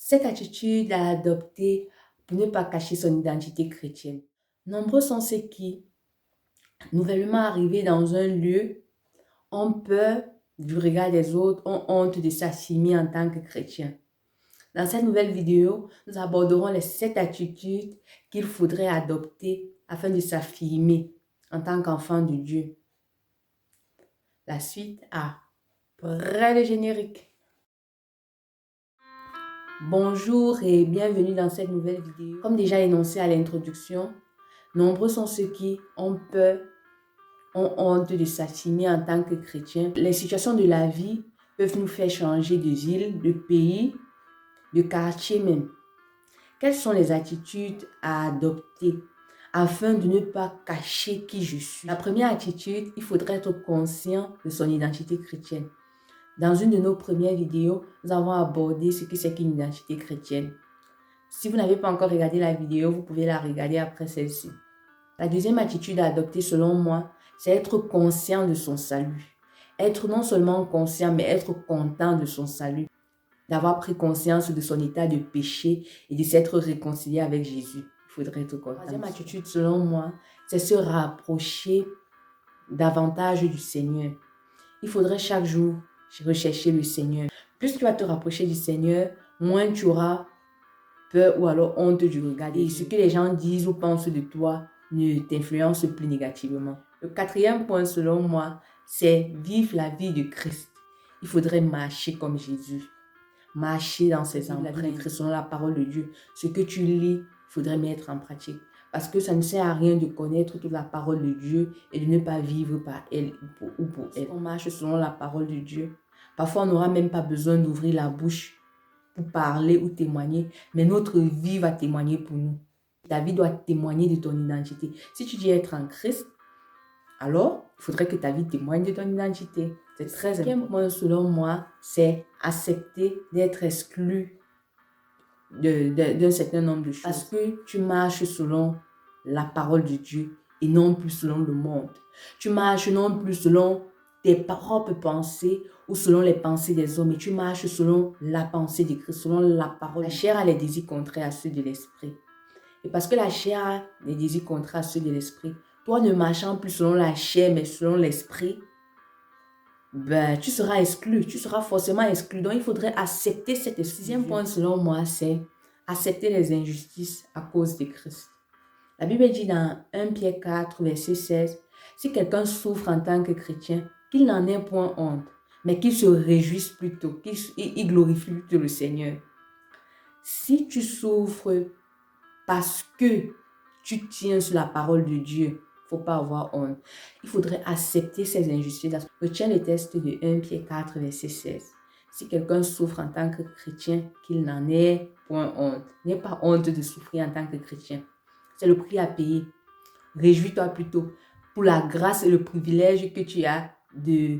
Cette attitude à adopter pour ne pas cacher son identité chrétienne. Nombreux sont ceux qui, nouvellement arrivés dans un lieu, ont peur du regard des autres, ont honte de s'affirmer en tant que chrétien. Dans cette nouvelle vidéo, nous aborderons les 7 attitudes qu'il faudrait adopter afin de s'affirmer en tant qu'enfant de Dieu. La suite après le générique. Bonjour et bienvenue dans cette nouvelle vidéo. Comme déjà énoncé à l'introduction, nombreux sont ceux qui ont peur, ont honte de s'affirmer en tant que chrétien. Les situations de la vie peuvent nous faire changer de ville, de pays, de quartier même. Quelles sont les attitudes à adopter afin de ne pas cacher qui je suis? La première attitude, il faudrait être conscient de son identité chrétienne. Dans une de nos premières vidéos, nous avons abordé ce que c'est qu'une identité chrétienne. Si vous n'avez pas encore regardé la vidéo, vous pouvez la regarder après celle-ci. La deuxième attitude à adopter selon moi, c'est être conscient de son salut. Être non seulement conscient, mais être content de son salut. D'avoir pris conscience de son état de péché et de s'être réconcilié avec Jésus. Il faudrait être content. La troisième attitude selon moi, c'est se rapprocher davantage du Seigneur. Il faudrait chaque jour rechercher le Seigneur. Plus tu vas te rapprocher du Seigneur, moins tu auras peur ou alors honte du regard. Et ce que les gens disent ou pensent de toi ne t'influence plus négativement. Le quatrième point selon moi, c'est vivre la vie de Christ. Il faudrait marcher comme Jésus. Marcher dans ses empreintes, selon la parole de Dieu. Ce que tu lis, il faudrait mettre en pratique. Parce que ça ne sert à rien de connaître toute la parole de Dieu et de ne pas vivre par elle ou pour elle. On marche selon la parole de Dieu. Parfois, on n'aura même pas besoin d'ouvrir la bouche pour parler ou témoigner, mais notre vie va témoigner pour nous. Ta vie doit témoigner de ton identité. Si tu dis être en Christ, alors il faudrait que ta vie témoigne de ton identité. C'est très important. Point, selon moi, c'est accepter d'être exclu d'un certain nombre de choses. Parce que tu marches selon la parole de Dieu et non plus selon le monde. Tu marches non plus selon tes propres pensées ou selon les pensées des hommes, mais tu marches selon la pensée de Christ, selon la parole. La chair a les désirs contraires à ceux de l'esprit. Et parce que la chair a les désirs contraires à ceux de l'esprit, toi ne marchant plus selon la chair, mais selon l'esprit, ben, tu seras exclu, tu seras forcément exclu. Donc, il faudrait accepter cette exclusion. Sixième point, selon moi, c'est accepter les injustices à cause de Christ. La Bible dit dans 1 Pierre 4, verset 16, si quelqu'un souffre en tant que chrétien, qu'il n'en ait point honte, mais qu'il se réjouisse plutôt, qu'il glorifie plutôt le Seigneur. Si tu souffres parce que tu tiens sur la parole de Dieu, il ne faut pas avoir honte. Il faudrait accepter ces injustices. Retiens le texte de 1 Pierre 4, verset 16. Si quelqu'un souffre en tant que chrétien, qu'il n'en ait point honte. N'aie pas honte de souffrir en tant que chrétien. C'est le prix à payer. Réjouis-toi plutôt pour la grâce et le privilège que tu as de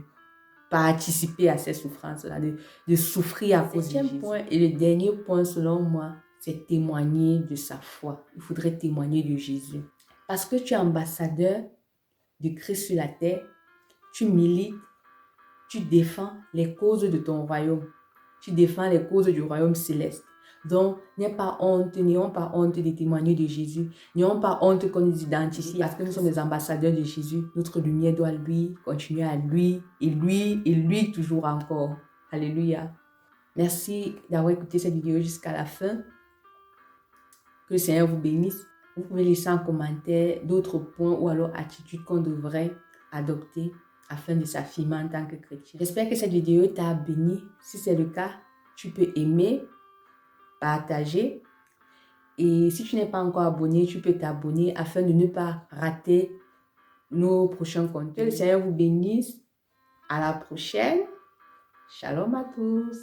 participer à ces souffrances-là, de souffrir à cause de Jésus. Point et le dernier point selon moi, c'est témoigner de sa foi. Il faudrait témoigner de Jésus. Parce que tu es ambassadeur de Christ sur la terre, tu milites, tu défends les causes de ton royaume. Tu défends les causes du royaume céleste. Donc, n'ayons pas honte de témoigner de Jésus. N'ayons pas honte qu'on nous identifie parce que nous sommes des ambassadeurs de Jésus. Notre lumière doit lui, continuer à lui, et lui toujours encore. Alléluia. Merci d'avoir écouté cette vidéo jusqu'à la fin. Que le Seigneur vous bénisse. Vous pouvez laisser en commentaire d'autres points ou alors attitudes qu'on devrait adopter afin de s'affirmer en tant que chrétien. J'espère que cette vidéo t'a béni. Si c'est le cas, tu peux aimer, partager. Et si tu n'es pas encore abonné, tu peux t'abonner afin de ne pas rater nos prochains contenus. Que le Seigneur vous bénisse. À la prochaine. Shalom à tous.